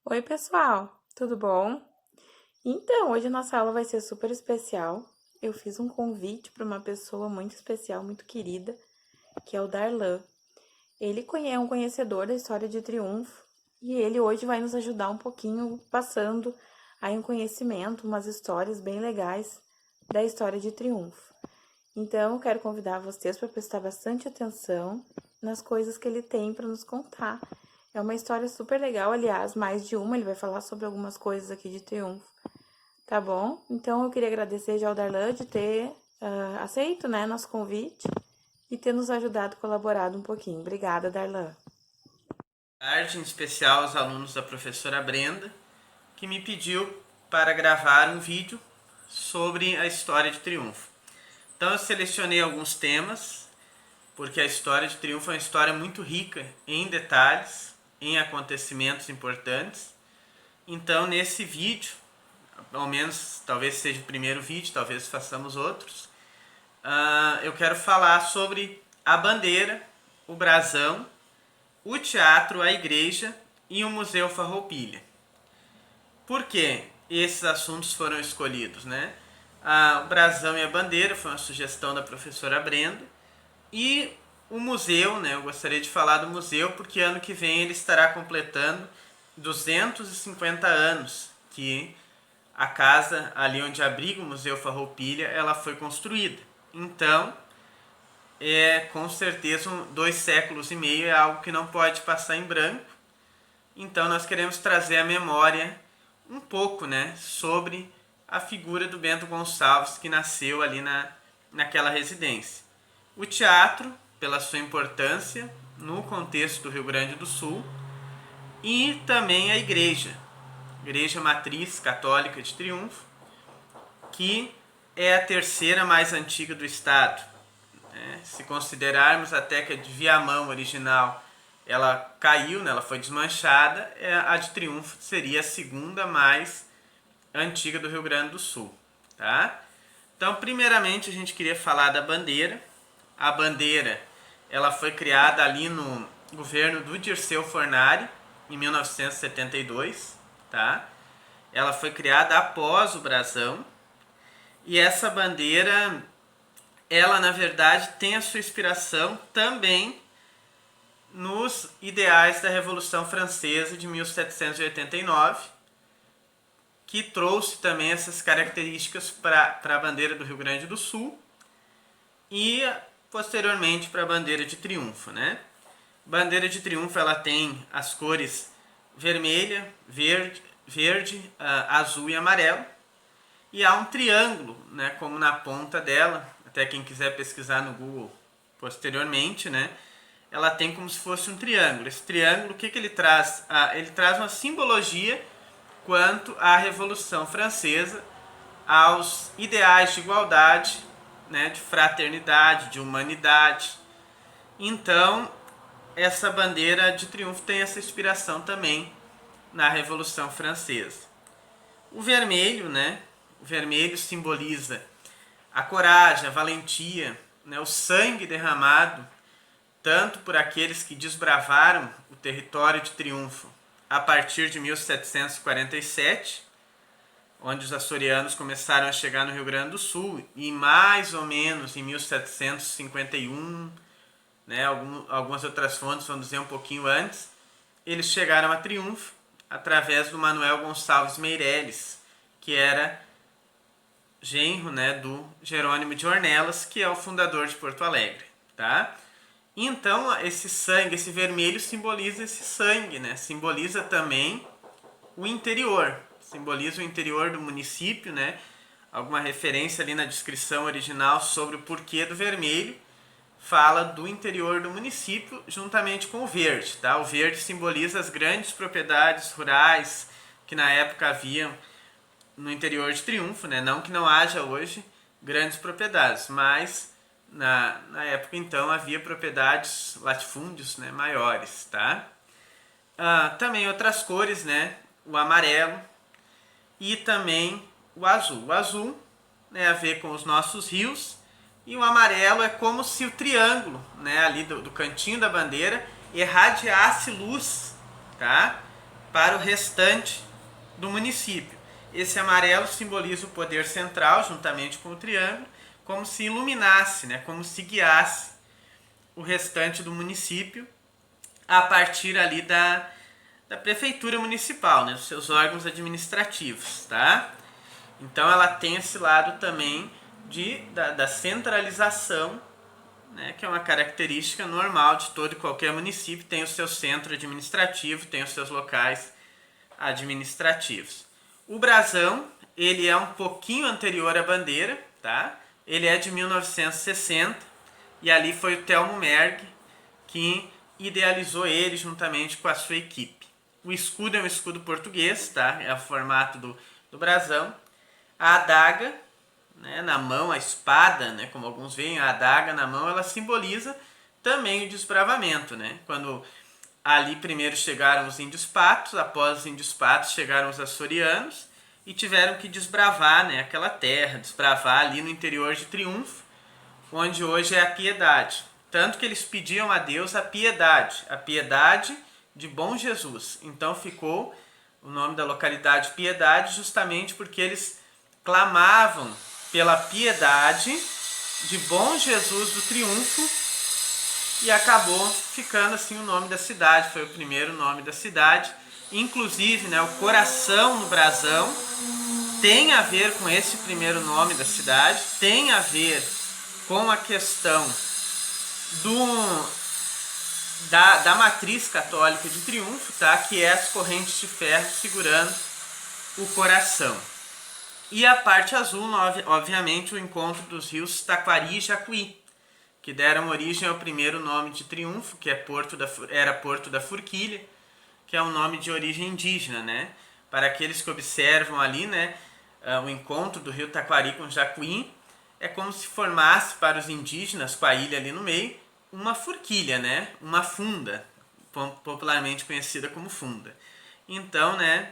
Oi, pessoal, tudo bom? Então, hoje a nossa aula vai ser super especial. Eu fiz um convite para uma pessoa muito especial, muito querida, que é o Darlan. É um conhecedor da história de Triunfo e ele hoje vai nos ajudar um pouquinho passando aí um conhecimento, umas histórias bem legais da história de Triunfo. Então, eu quero convidar vocês para prestar bastante atenção nas coisas que ele tem para nos contar. É uma história super legal, aliás, mais de uma, ele vai falar sobre algumas coisas aqui de Triunfo, tá bom? Então, eu queria agradecer já ao Darlan de ter aceito, né, nosso convite e ter nos ajudado, colaborado um pouquinho. Obrigada, Darlan. Tarde, em especial aos alunos da professora Brenda, que me pediu para gravar um vídeo sobre a história de Triunfo. Então eu selecionei alguns temas, porque a história de Triunfo é uma história muito rica em detalhes, em acontecimentos importantes. Então nesse vídeo, ao menos talvez seja o primeiro vídeo, talvez façamos outros, eu quero falar sobre a bandeira, o brasão, o teatro, a igreja e o Museu Farroupilha. Por que esses assuntos foram escolhidos, né? O brasão e a bandeira foi uma sugestão da professora Brenda. E o museu, né? Eu gostaria de falar do museu porque ano que vem ele estará completando 250 anos que a casa ali onde abriga o Museu Farroupilha, ela foi construída. Então, com certeza 2 séculos e meio é algo que não pode passar em branco. Então nós queremos trazer a memória um pouco, né, sobre a figura do Bento Gonçalves que nasceu ali naquela residência. O teatro, pela sua importância no contexto do Rio Grande do Sul, e também a igreja matriz católica de Triunfo, que é a terceira mais antiga do estado. Se considerarmos até que a de Viamão original ela caiu, né, ela foi desmanchada, a de Triunfo seria a segunda mais antiga do Rio Grande do Sul. Tá? Então, primeiramente, a gente queria falar da bandeira. A bandeira ela foi criada ali no governo do Dirceu Fornari, em 1972. Tá? Ela foi criada após o brasão. E essa bandeira, ela na verdade tem a sua inspiração também nos ideais da Revolução Francesa de 1789, que trouxe também essas características para a bandeira do Rio Grande do Sul e posteriormente para a bandeira de triunfo, né? Bandeira de triunfo ela tem as cores vermelha, verde, azul e amarelo, e há um triângulo, né, como na ponta dela. Até quem quiser pesquisar no Google posteriormente, né, ela tem como se fosse um triângulo. Esse triângulo, o que ele traz? Ele traz uma simbologia quanto à Revolução Francesa, aos ideais de igualdade, né, de fraternidade, de humanidade. Então, essa bandeira de triunfo tem essa inspiração também na Revolução Francesa. O vermelho, né? O vermelho simboliza a coragem, a valentia, né, o sangue derramado tanto por aqueles que desbravaram o território de Triunfo a partir de 1747, onde os açorianos começaram a chegar no Rio Grande do Sul, e mais ou menos em 1751, né, algumas outras fontes vão dizer um pouquinho antes, eles chegaram a Triunfo através do Manuel Gonçalves Meireles, que era genro, né, do Jerônimo de Ornelas, que é o fundador de Porto Alegre. Tá? Então, esse sangue, esse vermelho simboliza esse sangue, né? Simboliza também o interior, simboliza o interior do município, né? Alguma referência ali na descrição original sobre o porquê do vermelho, fala do interior do município juntamente com o verde, tá? O verde simboliza as grandes propriedades rurais que na época haviam no interior de Triunfo, né? Não que não haja hoje grandes propriedades, mas na época então havia propriedades, latifúndios, né, maiores, tá? Também outras cores, né? O amarelo e também o azul. O azul, né, a ver com os nossos rios, e o amarelo é como se o triângulo, né, ali do cantinho da bandeira irradiasse luz, tá? para o restante do município. Esse amarelo simboliza o poder central, juntamente com o triângulo, como se iluminasse, né? Como se guiasse o restante do município a partir ali da prefeitura municipal, né? Dos seus órgãos administrativos, tá? Então ela tem esse lado também da centralização, né, que é uma característica normal de todo e qualquer município, tem o seu centro administrativo, tem os seus locais administrativos. O brasão, ele é um pouquinho anterior à bandeira, tá? Ele é de 1960 e ali foi o Telmo Merg que idealizou ele juntamente com a sua equipe. O escudo é um escudo português, tá? É o formato do brasão. A adaga, né, na mão, a espada, né, como alguns veem, a adaga na mão, ela simboliza também o desbravamento, né? Quando ali primeiro chegaram os índios patos, após os índios patos chegaram os açorianos e tiveram que desbravar, né, aquela terra, desbravar ali no interior de Triunfo, onde hoje é a Piedade. Tanto que eles pediam a Deus a piedade de Bom Jesus. Então ficou o nome da localidade Piedade justamente porque eles clamavam pela piedade de Bom Jesus do Triunfo e acabou ficando assim o nome da cidade, foi o primeiro nome da cidade. Inclusive, né, o coração no brasão tem a ver com esse primeiro nome da cidade, tem a ver com a questão da matriz católica de Triunfo, tá? Que é as correntes de ferro segurando o coração. E a parte azul, obviamente, o encontro dos rios Taquari e Jacuí, que deram origem ao primeiro nome de Triunfo, que era Porto da Forquilha, que é um nome de origem indígena, né? Para aqueles que observam ali, né, o encontro do rio Taquari com Jacuí, é como se formasse para os indígenas, com a ilha ali no meio, uma forquilha, né? Uma funda, popularmente conhecida como funda. Então, né,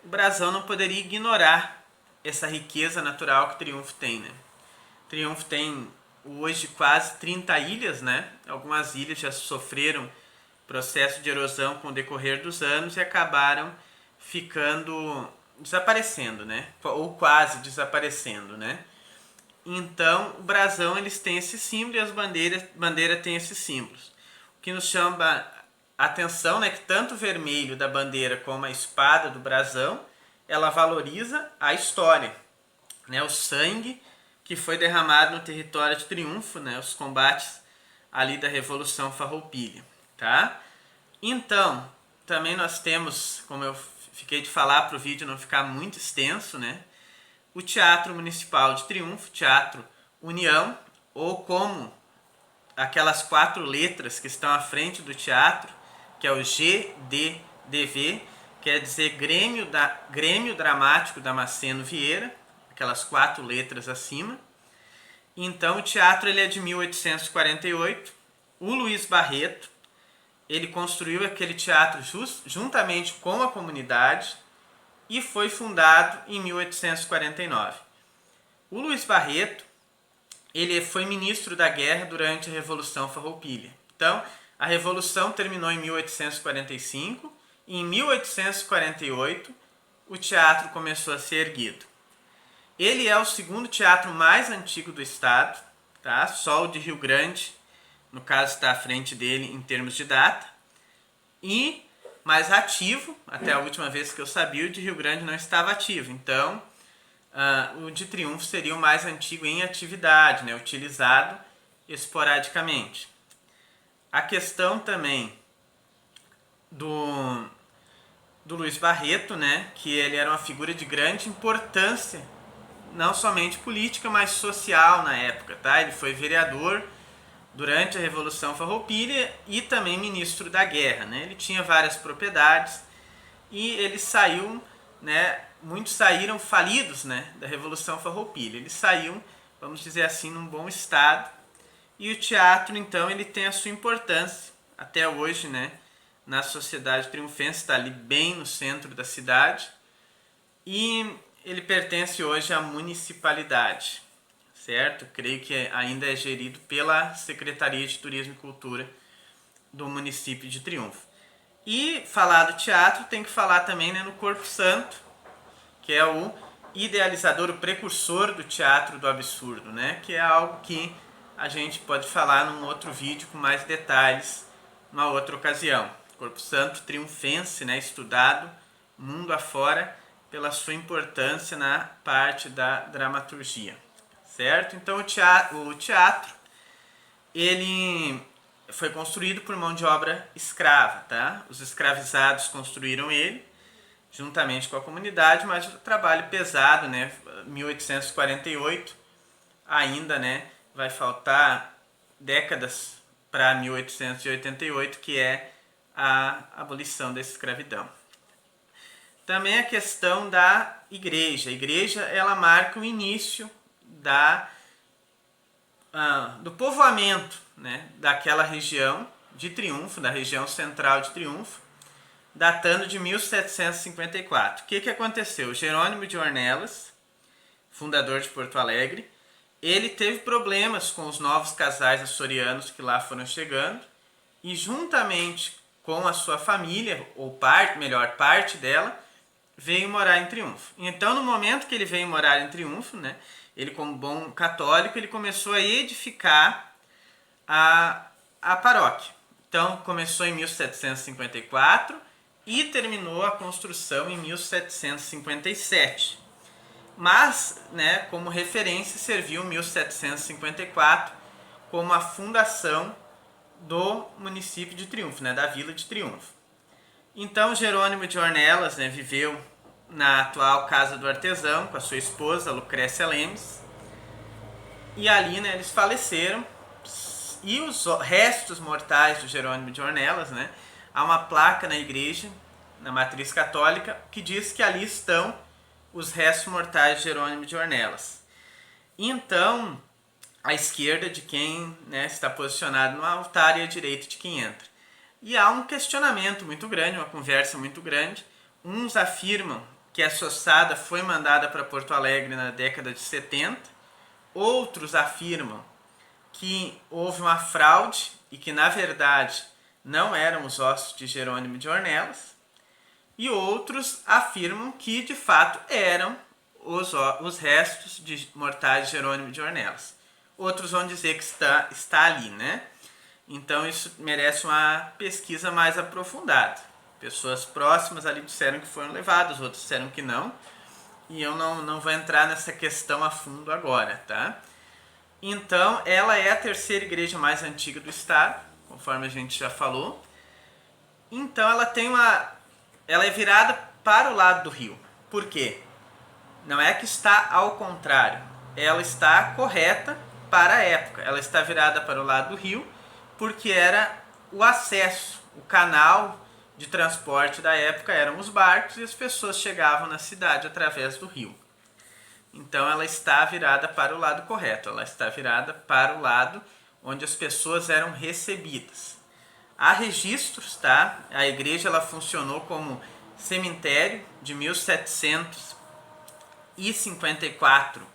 o brasão não poderia ignorar essa riqueza natural que Triunfo tem, né? Triunfo tem hoje quase 30 ilhas, né? Algumas ilhas já sofreram processo de erosão com o decorrer dos anos e acabaram desaparecendo, né? Ou quase desaparecendo, né? Então, o brasão eles têm esse símbolo e as bandeiras têm esses símbolos. O que nos chama a atenção, né, que tanto o vermelho da bandeira como a espada do brasão, ela valoriza a história, né, o sangue que foi derramado no território de Triunfo, né, os combates ali da Revolução Farroupilha, tá? Então, também nós temos, como eu fiquei de falar para o vídeo não ficar muito extenso, né, o Teatro Municipal de Triunfo, Teatro União, ou como aquelas 4 letras que estão à frente do teatro, que é o GDDV, quer dizer Grêmio Dramático Damasceno Vieira, aquelas 4 letras acima. Então o teatro ele é de 1848. O Luiz Barreto, ele construiu aquele teatro juntamente com a comunidade e foi fundado em 1849. O Luiz Barreto, ele foi ministro da guerra durante a Revolução Farroupilha. Então, a Revolução terminou em 1845 e em 1848 o teatro começou a ser erguido. Ele é o segundo teatro mais antigo do estado, tá? Só o de Rio Grande, no caso, está à frente dele em termos de data. E mais ativo, até a última vez que eu sabia, o de Rio Grande não estava ativo. Então, o de Triunfo seria o mais antigo em atividade, né, utilizado esporadicamente. A questão também do Luiz Barreto, né, que ele era uma figura de grande importância, não somente política, mas social na época, tá? Ele foi vereador durante a Revolução Farroupilha e também ministro da guerra, né? Ele tinha várias propriedades e ele saiu, né? Muitos saíram falidos, né, da Revolução Farroupilha. Eles saíram, vamos dizer assim, num bom estado. E o teatro, então, ele tem a sua importância até hoje, né, na sociedade triunfense, está ali bem no centro da cidade. E ele pertence hoje à municipalidade, certo? Creio que ainda é gerido pela Secretaria de Turismo e Cultura do município de Triunfo. E falar do teatro tem que falar também, né, no Corpo Santo, que é o idealizador, o precursor do teatro do absurdo, né, que é algo que a gente pode falar num outro vídeo com mais detalhes, numa outra ocasião. Corpo Santo triunfense, né, estudado mundo afora pela sua importância na parte da dramaturgia, certo? Então o teatro ele foi construído por mão de obra escrava, tá? Os escravizados construíram ele juntamente com a comunidade, mas o trabalho pesado, né? 1848 ainda, né? Vai faltar décadas para 1888, que é a abolição da escravidão. Também a questão da igreja. A igreja, ela marca o início do povoamento, né, daquela região de Triunfo, da região central de Triunfo, datando de 1754. O que aconteceu? Jerônimo de Ornelas, fundador de Porto Alegre, ele teve problemas com os novos casais açorianos que lá foram chegando e juntamente com a sua família, ou parte dela, veio morar em Triunfo. Então, no momento que ele veio morar em Triunfo, né, ele como bom católico, ele começou a edificar a paróquia. Então, começou em 1754 e terminou a construção em 1757. Mas, né, como referência, serviu 1754 como a fundação do município de Triunfo, né, da vila de Triunfo. Então, Jerônimo de Ornelas, né, viveu na atual Casa do Artesão com a sua esposa, Lucrécia Lemes. E ali, né, eles faleceram. E os restos mortais do Jerônimo de Ornelas, né, há uma placa na igreja, na matriz católica, que diz que ali estão os restos mortais de Jerônimo de Ornelas. Então, à esquerda de quem, né, está posicionado no altar e à direita de quem entra. E há um questionamento muito grande, uma conversa muito grande. Uns afirmam que essa ossada foi mandada para Porto Alegre na década de 70. Outros afirmam que houve uma fraude e que, na verdade, não eram os ossos de Jerônimo de Ornelas. E outros afirmam que, de fato, eram os restos mortais de Jerônimo de Ornelas. Outros vão dizer que está ali, né? Então isso merece uma pesquisa mais aprofundada. Pessoas próximas ali disseram que foram levados, outros disseram que não. E eu não vou entrar nessa questão a fundo agora, tá? Então, ela é a terceira igreja mais antiga do estado, conforme a gente já falou. Então, ela é virada para o lado do rio. Por quê? Não é que está ao contrário. Ela está correta para a época. Ela está virada para o lado do rio, porque era o acesso, o canal de transporte da época eram os barcos e as pessoas chegavam na cidade através do rio. Então ela está virada para o lado correto, ela está virada para o lado onde as pessoas eram recebidas. Há registros, tá? A igreja ela funcionou como cemitério de 1754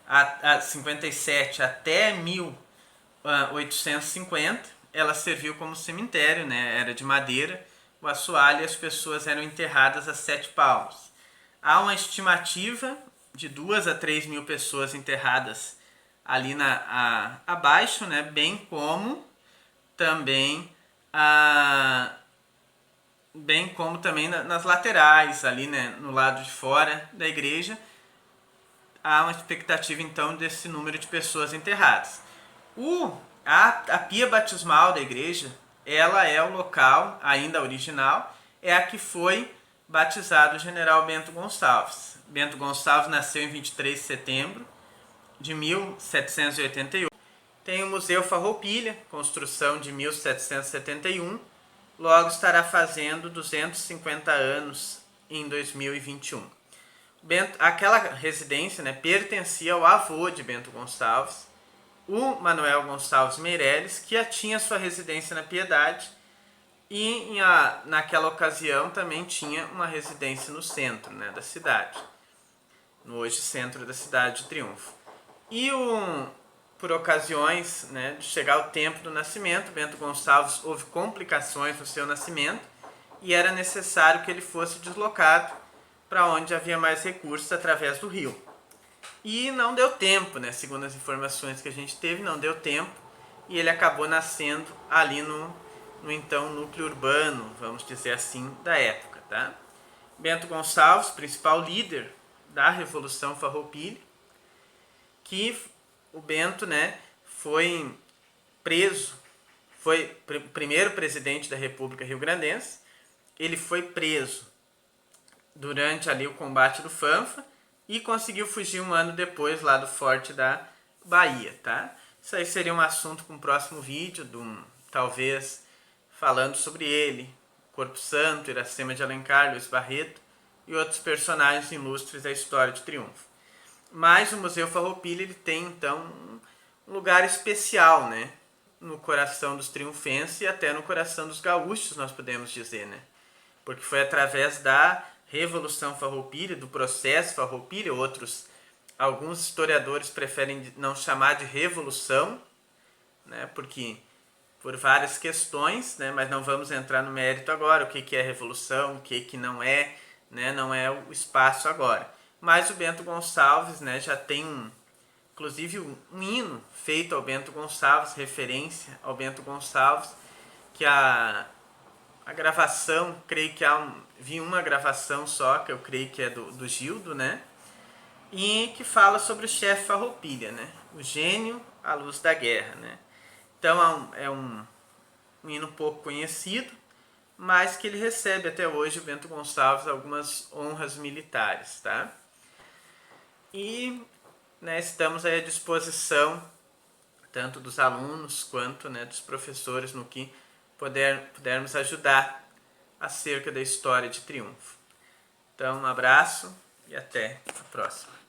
a 57 até 1850. Ela serviu como cemitério, né? Era de madeira, o assoalho, e as pessoas eram enterradas a 7 palmos. Há uma estimativa de 2 a 3 mil pessoas enterradas ali abaixo, né? Bem como também nas laterais, ali, né? No lado de fora da igreja. Há uma expectativa então desse número de pessoas enterradas. A pia batismal da igreja, ela é o local, ainda original, é a que foi batizado o general Bento Gonçalves. Bento Gonçalves nasceu em 23 de setembro de 1788. Tem o Museu Farroupilha, construção de 1771, logo estará fazendo 250 anos em 2021. Aquela residência, né, pertencia ao avô de Bento Gonçalves, o Manuel Gonçalves Meireles, que tinha sua residência na Piedade e naquela ocasião também tinha uma residência no centro, né, da cidade, no hoje centro da cidade de Triunfo. E por ocasiões, né, de chegar o tempo do nascimento, Bento Gonçalves houve complicações no seu nascimento e era necessário que ele fosse deslocado para onde havia mais recursos através do rio. E não deu tempo, né? Segundo as informações que a gente teve, não deu tempo, e ele acabou nascendo ali no então núcleo urbano, vamos dizer assim, da época, tá? Bento Gonçalves, principal líder da Revolução Farroupilha, que o Bento, né, foi preso, foi o primeiro presidente da República Rio-Grandense. Ele foi preso durante ali o combate do Fanfa e conseguiu fugir um ano depois lá do Forte da Bahia, tá? Isso aí seria um assunto para um próximo vídeo, talvez falando sobre ele, Corpo Santo, Iracema de Alencar, Luiz Barreto e outros personagens ilustres da história de Triunfo. Mas o Museu Farroupilha ele tem então um lugar especial, né? No coração dos triunfenses e até no coração dos gaúchos, nós podemos dizer, né? Porque foi através da Revolução Farroupilha, do processo Farroupilha, alguns historiadores preferem não chamar de revolução, né? Porque por várias questões, né? Mas não vamos entrar no mérito agora, o que é revolução, o que não é, né? Não é o espaço agora. Mas o Bento Gonçalves, né, já tem inclusive um hino feito ao Bento Gonçalves, referência ao Bento Gonçalves, que a gravação, creio que vi uma gravação só, que eu creio que é do Gildo, né? E que fala sobre o chefe Farroupilha, né? O gênio à luz da guerra, né? Então é um hino pouco conhecido, mas que ele recebe até hoje, o Bento Gonçalves, algumas honras militares, tá? E, né, estamos aí à disposição tanto dos alunos quanto, né, dos professores no que pudermos ajudar acerca da história de Triunfo. Então, um abraço e até a próxima.